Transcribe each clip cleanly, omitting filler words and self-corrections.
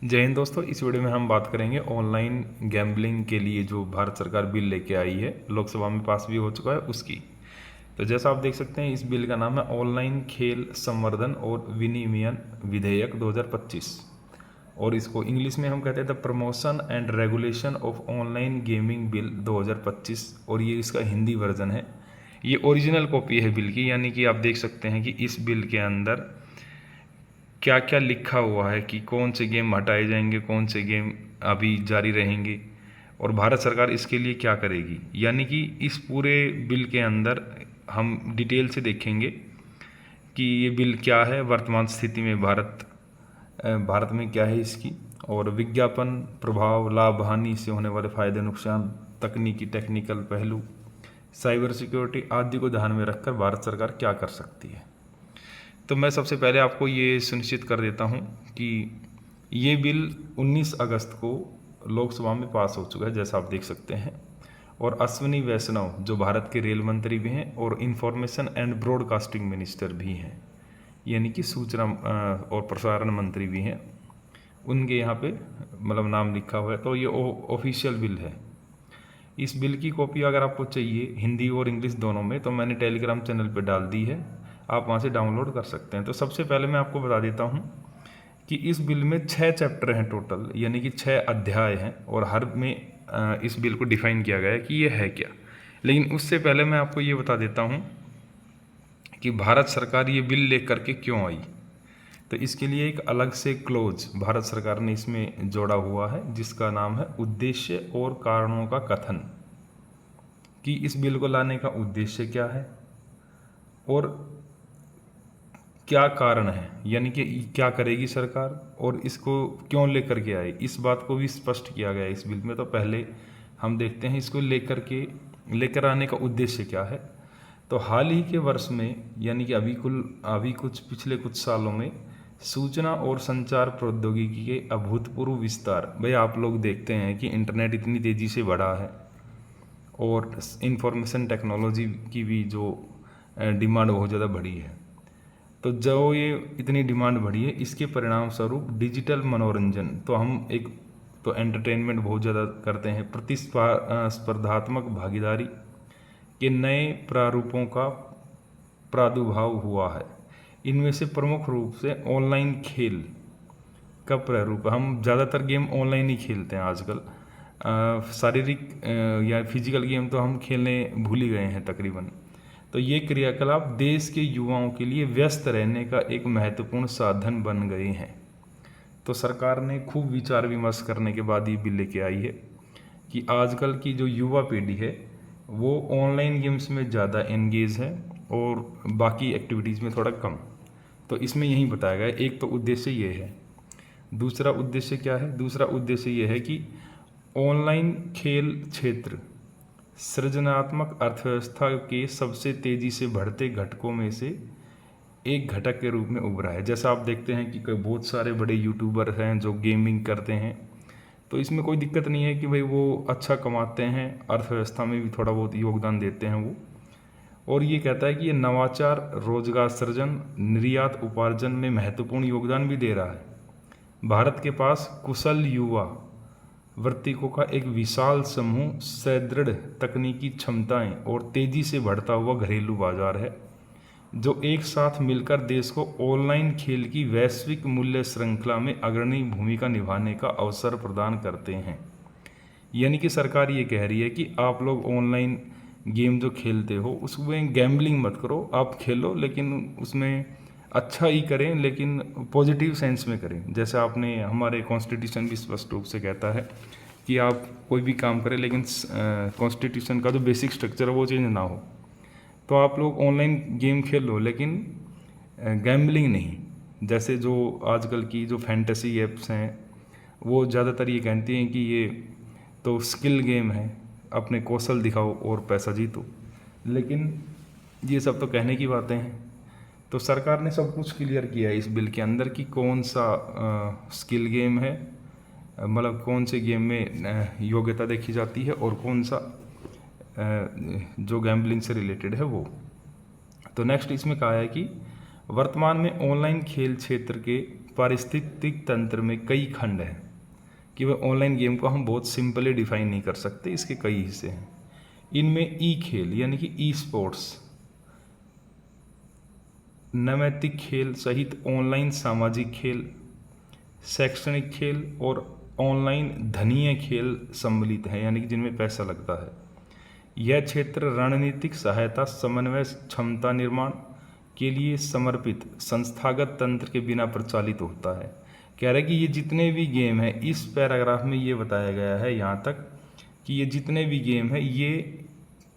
जय हिंद दोस्तों। इस वीडियो में हम बात करेंगे ऑनलाइन गैम्बलिंग के लिए जो भारत सरकार बिल लेके आई है, लोकसभा में पास भी हो चुका है उसकी। तो जैसा आप देख सकते हैं, इस बिल का नाम है ऑनलाइन खेल संवर्धन और विनियमन विधेयक 2025, और इसको इंग्लिश में हम कहते हैं the promotion and regulation of online gaming bill 2025, और ये इसका हिंदी वर्जन है। ये ओरिजिनल कॉपी है बिल की, यानी कि आप देख सकते हैं कि इस बिल के अंदर क्या क्या लिखा हुआ है कि कौन से गेम हटाए जाएंगे, कौन से गेम अभी जारी रहेंगे, और भारत सरकार इसके लिए क्या करेगी। यानी कि इस पूरे बिल के अंदर हम डिटेल से देखेंगे कि ये बिल क्या है, वर्तमान स्थिति में भारत में क्या है इसकी, और विज्ञापन प्रभाव, लाभ, हानि से होने वाले फायदे नुकसान, तकनीकी टेक्निकल पहलू, साइबर सिक्योरिटी आदि को ध्यान में रखकर भारत सरकार क्या कर सकती है। तो मैं सबसे पहले आपको ये सुनिश्चित कर देता हूँ कि ये बिल 19 अगस्त को लोकसभा में पास हो चुका है, जैसा आप देख सकते हैं। और अश्विनी वैष्णव जो भारत के रेल मंत्री भी हैं और इंफॉर्मेशन एंड ब्रॉडकास्टिंग मिनिस्टर भी हैं, यानी कि सूचना और प्रसारण मंत्री भी हैं, उनके यहाँ पे मतलब नाम लिखा हुआ है। तो ये ऑफिशियल बिल है। इस बिल की कॉपी अगर आपको चाहिए हिंदी और इंग्लिश दोनों में, तो मैंने टेलीग्राम चैनल पे डाल दी है, आप वहाँ से डाउनलोड कर सकते हैं। तो सबसे पहले मैं आपको बता देता हूँ कि इस बिल में 6 चैप्टर हैं टोटल, यानी कि 6 अध्याय हैं, और हर में इस बिल को डिफाइन किया गया है कि ये है क्या। लेकिन उससे पहले मैं आपको ये बता देता हूँ कि भारत सरकार ये बिल लेकर के क्यों आई। तो इसके लिए एक अलग से क्लोज भारत सरकार ने इसमें जोड़ा हुआ है, जिसका नाम है उद्देश्य और कारणों का कथन, कि इस बिल को लाने का उद्देश्य क्या है और क्या कारण है, यानी कि क्या करेगी सरकार और इसको क्यों लेकर के आए, इस बात को भी स्पष्ट किया गया है इस बिल में। तो पहले हम देखते हैं इसको लेकर आने का उद्देश्य क्या है। तो हाल ही के वर्ष में, यानी कि अभी कुछ पिछले कुछ सालों में सूचना और संचार प्रौद्योगिकी के अभूतपूर्व विस्तार, भाई आप लोग देखते हैं कि इंटरनेट इतनी तेज़ी से बढ़ा है और इंफॉर्मेशन टेक्नोलॉजी की भी जो डिमांड बहुत ज़्यादा बढ़ी है। तो जो ये इतनी डिमांड बढ़ी है, इसके परिणाम स्वरूप डिजिटल मनोरंजन, तो हम एक तो एंटरटेनमेंट बहुत ज़्यादा करते हैं, प्रतिस्पर्धात्मक भागीदारी के नए प्रारूपों का प्रादुर्भाव हुआ है। इनमें से प्रमुख रूप से ऑनलाइन खेल का प्रारूप, हम ज़्यादातर गेम ऑनलाइन ही खेलते हैं आजकल। शारीरिक या फिजिकल गेम तो हम खेलने भूल ही गए हैं तकरीबन। तो ये क्रियाकलाप देश के युवाओं के लिए व्यस्त रहने का एक महत्वपूर्ण साधन बन गए हैं। तो सरकार ने खूब विचार विमर्श करने के बाद ये बिल लेके आई है कि आजकल की जो युवा पीढ़ी है वो ऑनलाइन गेम्स में ज़्यादा एंगेज है और बाकी एक्टिविटीज़ में थोड़ा कम। तो इसमें यही बताया गया है। एक तो उद्देश्य ये है। दूसरा उद्देश्य क्या है? दूसरा उद्देश्य ये है कि ऑनलाइन खेल क्षेत्र सृजनात्मक अर्थव्यवस्था के सबसे तेज़ी से बढ़ते घटकों में से एक घटक के रूप में उभरा है। जैसा आप देखते हैं कि बहुत सारे बड़े यूट्यूबर हैं जो गेमिंग करते हैं, तो इसमें कोई दिक्कत नहीं है कि भाई वो अच्छा कमाते हैं, अर्थव्यवस्था में भी थोड़ा बहुत योगदान देते हैं वो। और ये कहता है कि ये नवाचार, रोजगार सृजन, निर्यात उपार्जन में महत्वपूर्ण योगदान भी दे रहा है। भारत के पास कुशल युवा वर्तिकों का एक विशाल समूह, सुदृढ़ तकनीकी क्षमताएं और तेजी से बढ़ता हुआ घरेलू बाजार है, जो एक साथ मिलकर देश को ऑनलाइन खेल की वैश्विक मूल्य श्रृंखला में अग्रणी भूमिका निभाने का अवसर प्रदान करते हैं। यानी कि सरकार ये कह रही है कि आप लोग ऑनलाइन गेम जो खेलते हो उसमें गैम्बलिंग मत करो, आप खेलो लेकिन उसमें अच्छा ही करें, लेकिन पॉजिटिव सेंस में करें। जैसे आपने, हमारे कॉन्स्टिट्यूशन भी स्पष्ट रूप से कहता है कि आप कोई भी काम करें लेकिन कॉन्स्टिट्यूशन का जो बेसिक स्ट्रक्चर है वो चेंज ना हो। तो आप लोग ऑनलाइन गेम खेल लो लेकिन गैम्बलिंग नहीं। जैसे जो आजकल की जो फैंटेसी ऐप्स हैं वो ज़्यादातर ये कहती हैं कि ये तो स्किल गेम है, अपने कौशल दिखाओ और पैसा जीतो, लेकिन ये सब तो कहने की बातें हैं। तो सरकार ने सब कुछ क्लियर किया है इस बिल के अंदर कि कौन सा स्किल गेम है, मतलब कौन से गेम में योग्यता देखी जाती है और कौन सा जो गैम्बलिंग से रिलेटेड है वो। तो नेक्स्ट इसमें कहा है कि वर्तमान में ऑनलाइन खेल क्षेत्र के पारिस्थितिक तंत्र में कई खंड हैं कि वह ऑनलाइन गेम को हम बहुत सिंपली डिफाइन नहीं कर सकते, इसके कई हिस्से हैं। इनमें ई खेल यानी कि ई स्पोर्ट्स, नैतिक खेल सहित ऑनलाइन सामाजिक खेल, शैक्षणिक खेल और ऑनलाइन धनीय खेल सम्मिलित हैं, यानी कि जिनमें पैसा लगता है। यह क्षेत्र रणनीतिक सहायता, समन्वय, क्षमता निर्माण के लिए समर्पित संस्थागत तंत्र के बिना प्रचालित होता है। कह रहा है कि ये जितने भी गेम हैं, इस पैराग्राफ में ये बताया गया है यहाँ तक कि ये जितने भी गेम हैं ये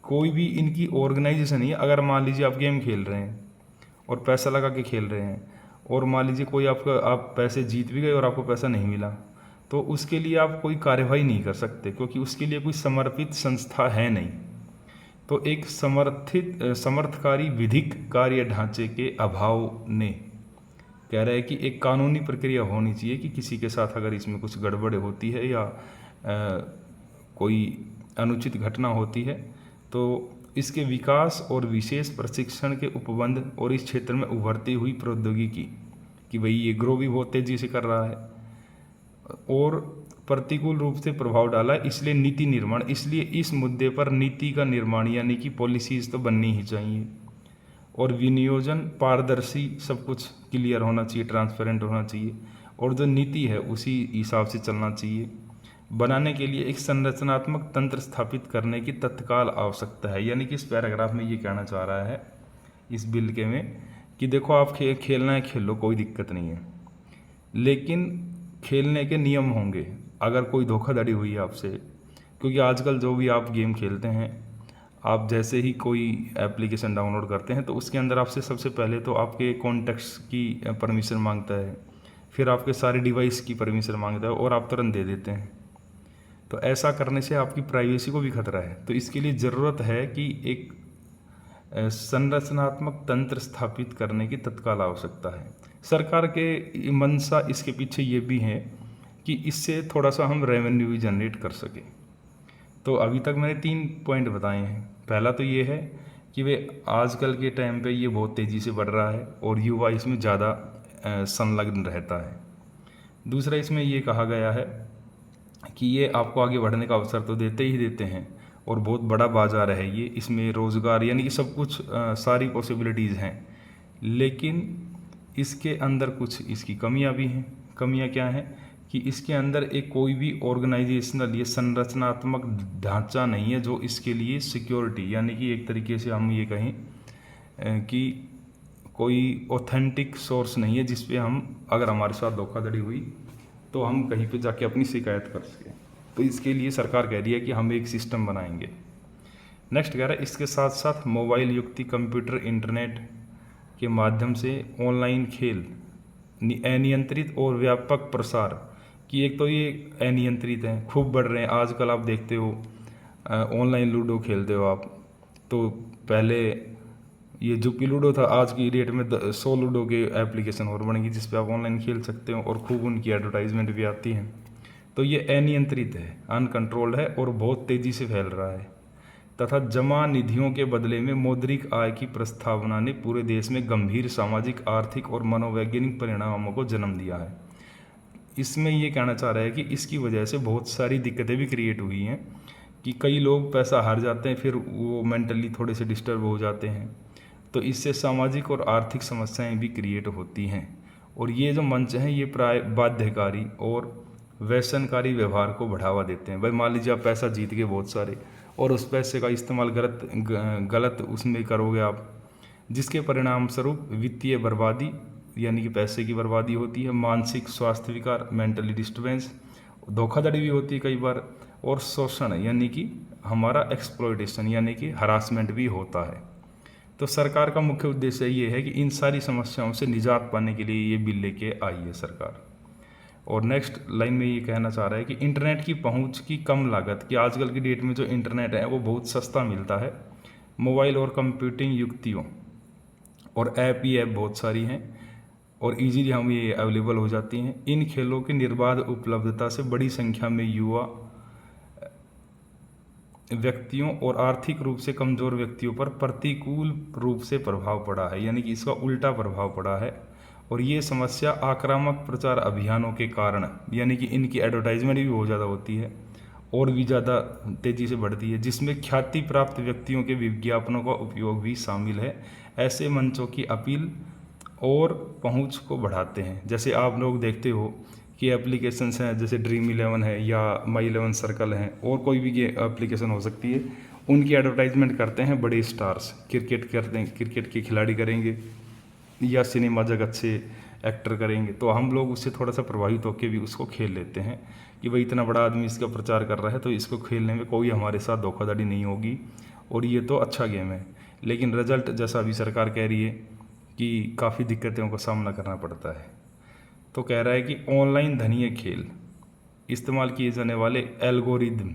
कोई भी इनकी ऑर्गेनाइजेशन नहीं है। अगर मान लीजिए आप गेम खेल रहे हैं और पैसा लगा के खेल रहे हैं और मान लीजिए कोई आप पैसे जीत भी गए और आपको पैसा नहीं मिला, तो उसके लिए आप कोई कार्यवाही नहीं कर सकते, क्योंकि उसके लिए कोई समर्पित संस्था है नहीं। तो एक समर्थकारी विधिक कार्य ढांचे के अभाव ने कह रहा है कि एक कानूनी प्रक्रिया होनी चाहिए कि किसी के साथ अगर इसमें कुछ गड़बड़ होती है या कोई अनुचित घटना होती है तो इसके विकास और विशेष प्रशिक्षण के उपबंध और इस क्षेत्र में उभरती हुई प्रौद्योगिकी कि भाई ये ग्रो भी बहुत तेजी से कर रहा है और प्रतिकूल रूप से प्रभाव डाला, इसलिए नीति निर्माण, इसलिए इस मुद्दे पर नीति का निर्माण यानी कि पॉलिसीज तो बननी ही चाहिए और विनियोजन पारदर्शी, सब कुछ क्लियर होना चाहिए, ट्रांसपेरेंट होना चाहिए और जो नीति है उसी हिसाब से चलना चाहिए। बनाने के लिए एक संरचनात्मक तंत्र स्थापित करने की तत्काल आवश्यकता है, यानी कि इस पैराग्राफ में ये कहना चाह रहा है इस बिल के में कि देखो आप खेलना है खेलो, कोई दिक्कत नहीं है, लेकिन खेलने के नियम होंगे। अगर कोई धोखाधड़ी हुई है आपसे, क्योंकि आजकल जो भी आप गेम खेलते हैं, आप जैसे ही कोई एप्लीकेशन डाउनलोड करते हैं तो उसके अंदर आपसे सबसे पहले तो आपके कॉन्टैक्ट्स की परमिशन मांगता है, फिर आपके सारे डिवाइस की परमिशन मांगता है और आप तुरंत दे देते हैं। तो ऐसा करने से आपकी प्राइवेसी को भी खतरा है। तो इसके लिए ज़रूरत है कि एक संरचनात्मक तंत्र स्थापित करने की तत्काल आवश्यकता है। सरकार के मंशा इसके पीछे ये भी है कि इससे थोड़ा सा हम रेवेन्यू भी जनरेट कर सकें। तो अभी तक मैंने 3 पॉइंट बताए हैं। पहला तो ये है कि वे आजकल के टाइम पे ये बहुत तेज़ी से बढ़ रहा है और युवा इसमें ज़्यादा संलग्न रहता है। दूसरा, इसमें ये कहा गया है कि ये आपको आगे बढ़ने का अवसर तो देते ही देते हैं और बहुत बड़ा बाजार है ये, इसमें रोज़गार यानी कि सब कुछ सारी पॉसिबिलिटीज़ हैं, लेकिन इसके अंदर कुछ इसकी कमियां भी हैं। कमियां क्या हैं कि इसके अंदर एक कोई भी ऑर्गेनाइजेशनल ये संरचनात्मक ढांचा नहीं है जो इसके लिए सिक्योरिटी, यानी कि एक तरीके से हम ये कहें कि कोई ऑथेंटिक सोर्स नहीं है जिस पे हम, अगर हमारे साथ धोखाधड़ी हुई तो हम कहीं पे जाके अपनी शिकायत कर सकें। तो इसके लिए सरकार कह रही है कि हम एक सिस्टम बनाएंगे। नेक्स्ट कह रहा है इसके साथ साथ मोबाइल युक्ति, कंप्यूटर, इंटरनेट के माध्यम से ऑनलाइन खेल अनियंत्रित और व्यापक प्रसार कि एक तो ये अनियंत्रित हैं, खूब बढ़ रहे हैं। आजकल आप देखते हो ऑनलाइन लूडो खेलते हो आप, तो पहले ये जुप्पी लूडो था, आज की डेट में 100 लूडो के एप्लीकेशन और बनेगी जिस पे आप ऑनलाइन खेल सकते हो और खूब उनकी एडवर्टाइजमेंट भी आती है। तो ये अनियंत्रित है, अनकंट्रोल्ड है और बहुत तेज़ी से फैल रहा है तथा जमा निधियों के बदले में मौद्रिक आय की प्रस्तावना ने पूरे देश में गंभीर सामाजिक, आर्थिक और मनोवैज्ञानिक परिणामों को जन्म दिया है। इसमें ये कहना चाह रहा है कि इसकी वजह से बहुत सारी दिक्कतें भी क्रिएट हुई हैं कि कई लोग पैसा हार जाते हैं, फिर वो मेंटली थोड़े से डिस्टर्ब हो जाते हैं, तो इससे सामाजिक और आर्थिक समस्याएं भी क्रिएट होती हैं। और ये जो मंच हैं ये प्राय बाध्यकारी और व्यसनकारी व्यवहार को बढ़ावा देते हैं। भाई मान लीजिए आप पैसा जीत गए बहुत सारे और उस पैसे का इस्तेमाल गलत उसमें करोगे आप, जिसके परिणाम स्वरूप वित्तीय बर्बादी यानी कि पैसे की बर्बादी होती है, मानसिक स्वास्थ्य विकार, मेंटली डिस्टर्बेंस, धोखाधड़ी भी होती है कई बार, और शोषण यानी कि हमारा एक्सप्लॉयटेशन यानी कि हरासमेंट भी होता है। तो सरकार का मुख्य उद्देश्य ये है कि इन सारी समस्याओं से निजात पाने के लिए ये बिल लेके आई है सरकार। और नेक्स्ट लाइन में ये कहना चाह रहा है कि इंटरनेट की पहुंच की कम लागत, कि आजकल की डेट में जो इंटरनेट है वो बहुत सस्ता मिलता है, मोबाइल और कंप्यूटिंग युक्तियों और ऐप बहुत सारी हैं और इजीली हम ये अवेलेबल हो जाती हैं। इन खेलों की निर्बाध उपलब्धता से बड़ी संख्या में युवा व्यक्तियों और आर्थिक रूप से कमज़ोर व्यक्तियों पर प्रतिकूल रूप से प्रभाव पड़ा है, यानी कि इसका उल्टा प्रभाव पड़ा है और ये समस्या आक्रामक प्रचार अभियानों के कारण, यानी कि इनकी एडवर्टाइजमेंट भी बहुत ज़्यादा होती है और भी ज़्यादा तेज़ी से बढ़ती है, जिसमें ख्याति प्राप्त व्यक्तियों के विज्ञापनों का उपयोग भी शामिल है। ऐसे मंचों की अपील और पहुंच को बढ़ाते हैं। जैसे आप लोग देखते हो कि एप्लीकेशंस हैं, जैसे ड्रीम 11 है या माई 11 सर्कल है और कोई भी ये एप्लीकेशन हो सकती है, उनकी एडवर्टाइजमेंट करते हैं बड़े स्टार्स। क्रिकेट करते हैं, क्रिकेट के खिलाड़ी करेंगे या सिनेमा जगत से एक्टर करेंगे, तो हम लोग उससे थोड़ा सा प्रभावित होकर भी उसको खेल लेते हैं कि भाई इतना बड़ा आदमी इसका प्रचार कर रहा है तो इसको खेलने में कोई हमारे साथ धोखाधड़ी नहीं होगी और ये तो अच्छा गेम है। लेकिन रिजल्ट जैसा अभी सरकार कह रही है कि काफ़ी दिक्कतों का सामना करना पड़ता है। तो कह रहा है कि ऑनलाइन धनीय खेल इस्तेमाल किए जाने वाले एल्गोरिदम,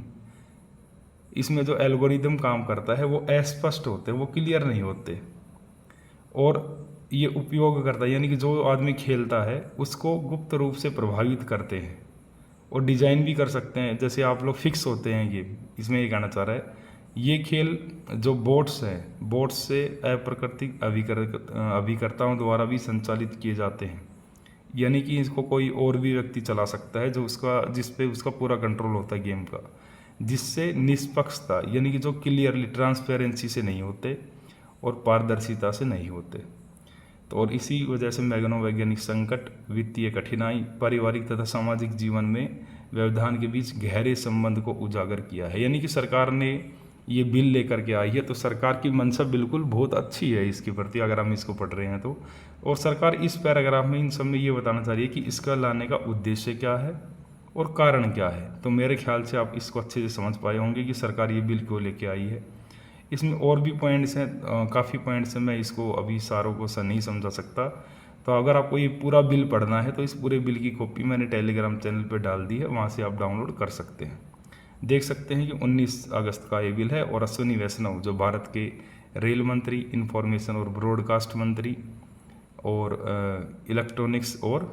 इसमें जो एल्गोरिदम काम करता है वो अस्पष्ट होते हैं, वो क्लियर नहीं होते, और ये उपयोग करता है, यानी कि जो आदमी खेलता है उसको गुप्त रूप से प्रभावित करते हैं और डिजाइन भी कर सकते हैं। जैसे आप लोग फिक्स होते हैं ये, इसमें ये कहना चाह रहा है ये खेल जो बोट्स हैं, बोट्स से अप्राकृतिक अभिकर्ताओं द्वारा भी संचालित किए जाते हैं, यानी कि इसको कोई और भी व्यक्ति चला सकता है जो जिस पे उसका पूरा कंट्रोल होता है गेम का, जिससे निष्पक्षता, यानी कि जो क्लियरली ट्रांसपेरेंसी से नहीं होते और पारदर्शिता से नहीं होते। तो और इसी वजह से मनोवैज्ञानिक संकट, वित्तीय कठिनाई, पारिवारिक तथा सामाजिक जीवन में व्यवधान के बीच गहरे संबंध को उजागर किया है। यानी कि सरकार ने ये बिल लेकर के आई है, तो सरकार की मंशा बिल्कुल बहुत अच्छी है इसके प्रति, अगर हम इसको पढ़ रहे हैं तो। और सरकार इस पैराग्राफ में इन सब में ये बताना चाह रही है कि इसका लाने का उद्देश्य क्या है और कारण क्या है। तो मेरे ख्याल से आप इसको अच्छे से समझ पाए होंगे कि सरकार ये बिल क्यों लेके आई है। इसमें और भी पॉइंट्स हैं, काफ़ी पॉइंट्स हैं, मैं इसको अभी सारों को नहीं समझा सकता। तो अगर आपको ये पूरा बिल पढ़ना है तो इस पूरे बिल की कॉपी मैंने टेलीग्राम चैनल पर डाल दी है, वहाँ से आप डाउनलोड कर सकते हैं। देख सकते हैं कि 19 अगस्त का ये बिल है। और अश्विनी वैष्णव जो भारत के रेल मंत्री, इंफॉर्मेशन और ब्रॉडकास्ट मंत्री और इलेक्ट्रॉनिक्स और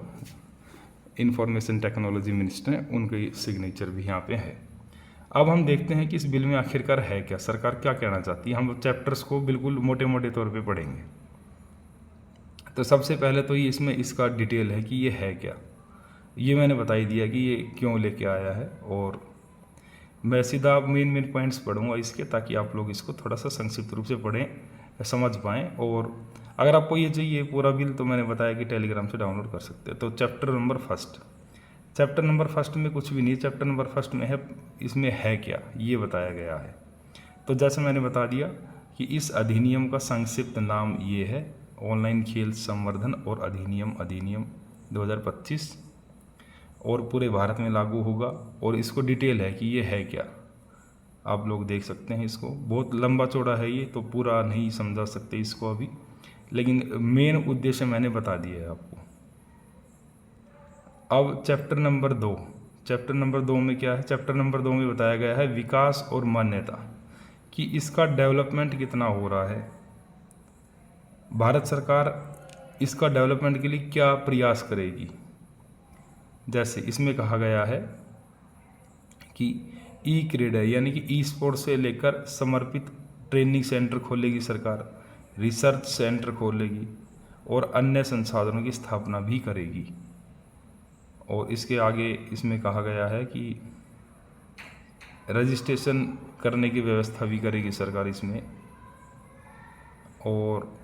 इंफॉर्मेशन टेक्नोलॉजी मिनिस्टर हैं, उनकी सिग्नेचर भी यहाँ पे है। अब हम देखते हैं कि इस बिल में आखिरकार है क्या, सरकार क्या कहना चाहती है। हम चैप्टर्स को बिल्कुल मोटे मोटे तौर पे पढ़ेंगे। तो सबसे पहले तो ये इसमें इसका डिटेल है कि ये है क्या। ये मैंने बता ही दिया कि ये क्यों लेके आया है, और मैं सीधा मेन पॉइंट्स पढ़ूंगा इसके, ताकि आप लोग इसको थोड़ा सा संक्षिप्त रूप से पढ़ें, समझ पाएँ। और अगर आपको ये चाहिए पूरा बिल तो मैंने बताया कि टेलीग्राम से डाउनलोड कर सकते हैं। तो चैप्टर नंबर फर्स्ट में कुछ भी नहीं, चैप्टर नंबर फर्स्ट में है, इसमें है क्या ये बताया गया है। तो जैसे मैंने बता दिया कि इस अधिनियम का संक्षिप्त नाम ये है, ऑनलाइन खेल संवर्धन और अधिनियम 2025, और पूरे भारत में लागू होगा। और इसको डिटेल है कि ये है क्या, आप लोग देख सकते हैं। इसको बहुत लंबा चौड़ा है ये, तो पूरा नहीं समझा सकते इसको अभी, लेकिन मेन उद्देश्य मैंने बता दिया है आपको। अब चैप्टर नंबर 2 में क्या है। चैप्टर नंबर 2 में बताया गया है विकास और मान्यता, कि इसका डेवलपमेंट कितना हो रहा है, भारत सरकार इसका डेवलपमेंट के लिए क्या प्रयास करेगी। जैसे इसमें कहा गया है कि ई क्रीडा, यानी कि ई स्पोर्ट्स से लेकर समर्पित ट्रेनिंग सेंटर खोलेगी सरकार, रिसर्च सेंटर खोलेगी और अन्य संसाधनों की स्थापना भी करेगी। और इसके आगे इसमें कहा गया है कि रजिस्ट्रेशन करने की व्यवस्था भी करेगी सरकार इसमें। और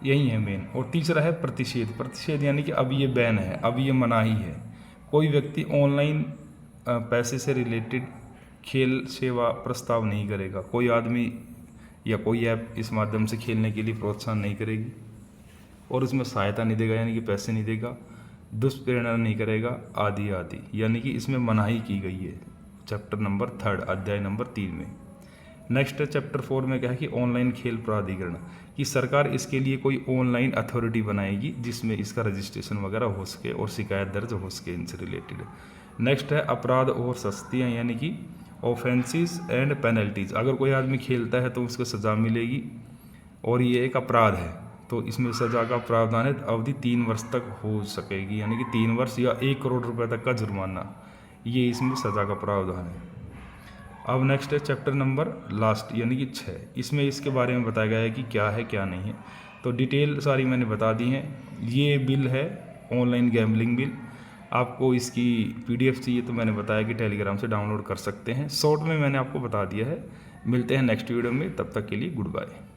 यही है मेन। और तीसरा है प्रतिषेध, यानी कि अब ये बैन है, अब ये मनाही है। कोई व्यक्ति ऑनलाइन पैसे से रिलेटेड खेल सेवा प्रस्ताव नहीं करेगा, कोई आदमी या कोई ऐप इस माध्यम से खेलने के लिए प्रोत्साहन नहीं करेगी और उसमें सहायता नहीं देगा, यानी कि पैसे नहीं देगा, दुष्प्रेरणा नहीं करेगा, आदि, यानी कि इसमें मनाही की गई है चैप्टर नंबर 3 अध्याय नंबर 3 में। नेक्स्ट है चैप्टर 4 में क्या है कि ऑनलाइन खेल प्राधिकरण, कि सरकार इसके लिए कोई ऑनलाइन अथॉरिटी बनाएगी जिसमें इसका रजिस्ट्रेशन वगैरह हो सके और शिकायत दर्ज हो सके इनसे रिलेटेड। नेक्स्ट है अपराध और सस्तियाँ, यानी कि ऑफेंसेस एंड पेनल्टीज। अगर कोई आदमी खेलता है तो उसको सज़ा मिलेगी और ये एक अपराध है, तो इसमें सज़ा का प्रावधान है, अवधि 3 वर्ष तक हो सकेगी, यानी कि 3 वर्ष या 1 करोड़ रुपए तक का जुर्माना, ये इसमें सज़ा का प्रावधान है। अब नेक्स्ट है चैप्टर नंबर लास्ट, यानी कि 6। इसमें इसके बारे में बताया गया है कि क्या है क्या नहीं है। तो डिटेल सारी मैंने बता दी है। ये बिल है ऑनलाइन गैम्बलिंग बिल। आपको इसकी PDF चाहिए तो मैंने बताया कि टेलीग्राम से डाउनलोड कर सकते हैं। शॉर्ट में मैंने आपको बता दिया है। मिलते हैं नेक्स्ट वीडियो में, तब तक के लिए गुड बाय।